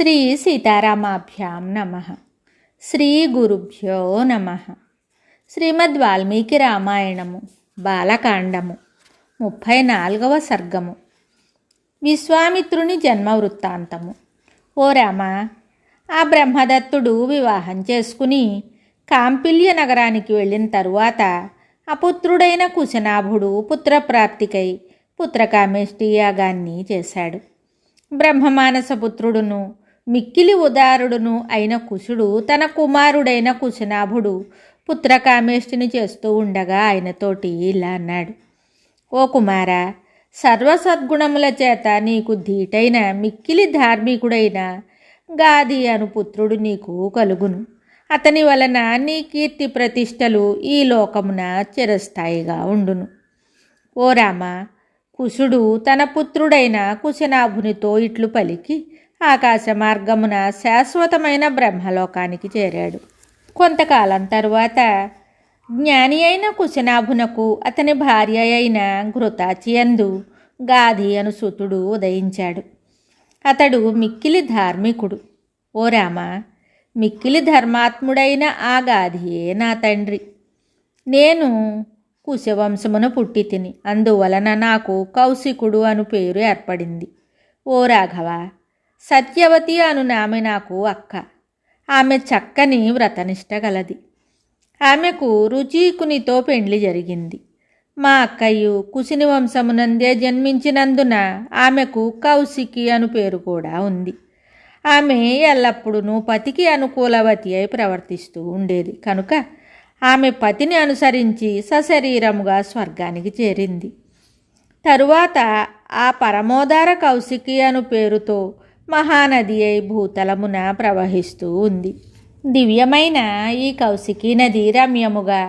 శ్రీ సీతారామాభ్యాం నమః. శ్రీ గురుభ్యో నమః. శ్రీమద్ వాల్మీకి రామాయణము బాలకాండము 34వ సర్గము. విశ్వామిత్రుని జన్మ వృత్తాంతము. ఓ రామ, ఆ బ్రహ్మదత్తుడు వివాహం చేసుకుని కాంపిల్య నగరానికి వెళ్ళిన తరువాత అపుత్రుడైన కుశనాభుడు పుత్రప్రాప్తికై పుత్రకామేష్టి యాగాన్ని చేశాడు. బ్రహ్మమానస పుత్రుడును మిక్కిలి ఉదారుడును అయిన కుశుడు తన కుమారుడైన కుశనాభుడు పుత్రకామేష్టిని చేస్తూ ఉండగా ఆయనతోటి ఇలా అన్నాడు: ఓ కుమారా, సర్వసద్గుణముల చేత నీకు ధీటైన మిక్కిలి ధార్మికుడైన గాది అను పుత్రుడు నీకు కలుగును. అతని వలన నీ కీర్తి ప్రతిష్టలు ఈ లోకమున చిరస్థాయిగా ఉండును. ఓ రామ, కుశుడు తన పుత్రుడైన కుశనాభునితో ఇట్లు పలికి ఆకాశ మార్గమున శాశ్వతమైన బ్రహ్మలోకానికి చేరాడు. కొంతకాలం తరువాత జ్ఞాని అయిన కుశనాభునకు అతని భార్య అయిన ఘృతాచియందు గాది అను సుతుడు ఉదయించాడు. అతడు మిక్కిలి ధార్మికుడు. ఓ రామ, మిక్కిలి ధర్మాత్ముడైన ఆ గాదియే నా తండ్రి. నేను కుశవంశమున పుట్టి తిని, అందువలన నాకు కౌశికుడు అను పేరు ఏర్పడింది. ఓ రాఘవ, సత్యవతి అను ఆమె నాకు అక్క. ఆమె చక్కని వ్రతనిష్ట గలది. ఆమెకు రుచీకునితో పెండ్లి జరిగింది. మా అక్కయ్యు కుశిని వంశమునందే జన్మించినందున ఆమెకు కౌశికి అను పేరు కూడా ఉంది. ఆమె ఎల్లప్పుడూ పతికి అనుకూలవతి అయి ప్రవర్తిస్తూ ఉండేది కనుక ఆమె పతిని అనుసరించి సశరీరముగా స్వర్గానికి చేరింది. తరువాత ఆ పరమోదార కౌశికి అను పేరుతో మహానది అయి భూతలమున ప్రవహిస్తూ ఉంది. దివ్యమైన ఈ కౌశికీ నది రమ్యముగా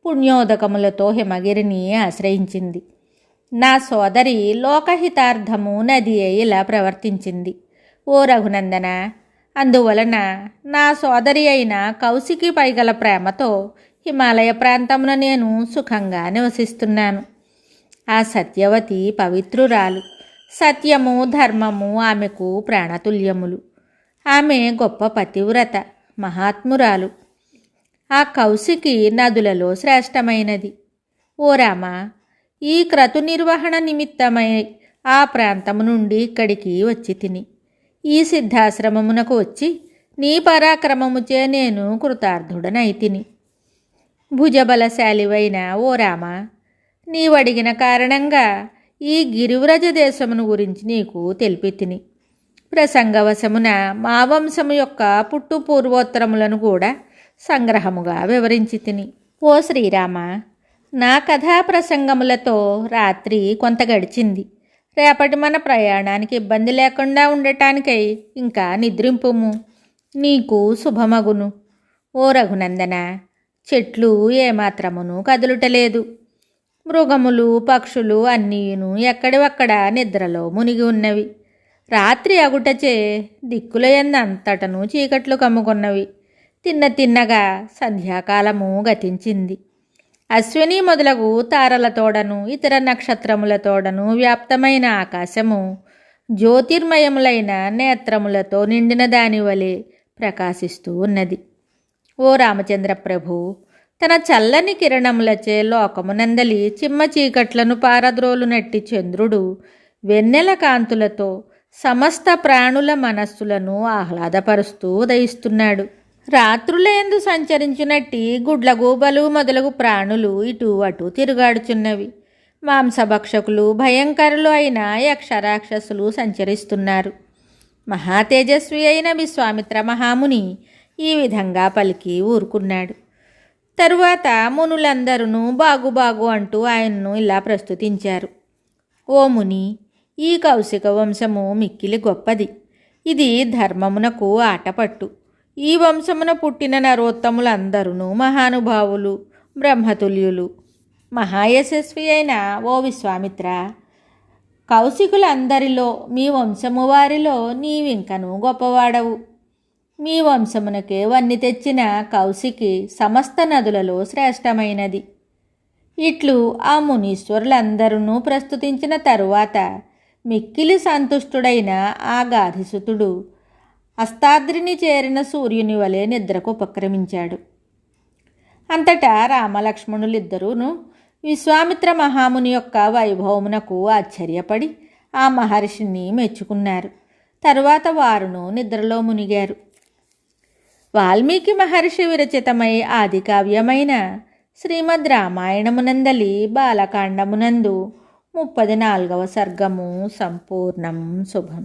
పుణ్యోదకములతో హిమగిరిని ఆశ్రయించింది. నా సోదరి లోకహితార్థము నది అయి ఇలా ప్రవర్తించింది. ఓ రఘునందన, అందువలన నా సోదరి అయిన కౌశికి పైగల ప్రేమతో హిమాలయ ప్రాంతమున నేను సుఖంగా నివసిస్తున్నాను. ఆ సత్యవతి పవిత్రురాలు. సత్యము ధర్మము ఆమెకు ప్రాణతుల్యములు. ఆమె గొప్ప పతివ్రత, మహాత్మురాలు. ఆ కౌశికి నదులలో శ్రేష్టమైనది. ఓ రామ, ఈ క్రతు నిర్వహణ నిమిత్తమై ఆ ప్రాంతము నుండి ఇక్కడికి వచ్చి తిని ఈ సిద్ధాశ్రమమునకు వచ్చి నీ పరాక్రమముచే నేను కృతార్థుడనైతిని. భుజబలశాలివైన ఓ రామ, నీవడిగిన కారణంగా ఈ గిరివ్రజ దేశమును గురించి నీకు తెలిపి తిని ప్రసంగవశమున మా వంశము యొక్క పుట్టు పూర్వోత్తరములను కూడా సంగ్రహముగా వివరించి తిని. ఓ శ్రీరామ, నా కథా ప్రసంగములతో రాత్రి కొంత గడిచింది. రేపటి మన ప్రయాణానికి ఇబ్బంది లేకుండా ఉండటానికై ఇంకా నిద్రింపుము. నీకు శుభమగును. ఓ రఘునందన, చెట్లు ఏమాత్రమును కదులుటలేదు. మృగములు పక్షులు అన్నీను ఎక్కడివక్కడ నిద్రలో మునిగి ఉన్నవి. రాత్రి అగుటచే దిక్కుల యందంతటను చీకట్లు కమ్ముకున్నవి. తిన్నగా సంధ్యాకాలము గతించింది. అశ్విని మొదలగు తారలతోడను ఇతర నక్షత్రములతోడను వ్యాప్తమైన ఆకాశము జ్యోతిర్మయములైన నేత్రములతో నిండిన దానివలె ప్రకాశిస్తూ ఉన్నది. ఓ రామచంద్ర ప్రభు, తన చల్లని కిరణములచే లోకమునందలి చిమ్మ చీకట్లను పారద్రోలునట్టి చంద్రుడు వెన్నెల కాంతులతో సమస్త ప్రాణుల మనస్సులను ఆహ్లాదపరుస్తూ ఉదయిస్తున్నాడు. రాత్రులందు సంచరించినట్టి గుడ్లగూబలు మొదలగు ప్రాణులు ఇటు అటు తిరుగాడుచున్నవి. మాంసభక్షకులు భయంకరులు అయిన యక్షరాక్షసులు సంచరిస్తున్నారు. మహాతేజస్వి అయిన విశ్వామిత్ర మహాముని ఈ విధంగా పలికి ఊరుకున్నాడు. తరువాత మునులందరూ బాగు అంటూ ఆయన్ను ఇలా ప్రస్తుతించారు. ఓ ముని, ఈ కౌశిక వంశము మిక్కిలి గొప్పది. ఇది ధర్మమునకు ఆటపట్టు. ఈ వంశమున పుట్టిన నరోత్తములందరూ మహానుభావులు, బ్రహ్మతుల్యులు. మహాయశస్వి అయిన ఓ విశ్వామిత్ర, కౌశికులందరిలో మీ వంశము వారిలో నీవింకను గొప్పవాడవు. మీ వంశమునకే వన్ని తెచ్చిన కౌశికి సమస్త నదులలో శ్రేష్టమైనది. ఇట్లు ఆ మునీశ్వరులందరూ ప్రస్తుతించిన తరువాత మిక్కిలి సంతుష్టుడైన ఆ గాధిసుతుడు అస్తాద్రిని చేరిన సూర్యుని వలె నిద్రకు ఉపక్రమించాడు. అంతటా రామలక్ష్మణులిద్దరూను విశ్వామిత్ర మహాముని యొక్క వైభవమునకు ఆశ్చర్యపడి ఆ మహర్షిని మెచ్చుకున్నారు. తరువాత వారును నిద్రలో మునిగారు. వాల్మీకి మహర్షి విరచితమై ఆది కావ్యమైన శ్రీమద్ రామాయణమునందలి బాలకాండమునందు 34వ సర్గము సంపూర్ణం. శుభం.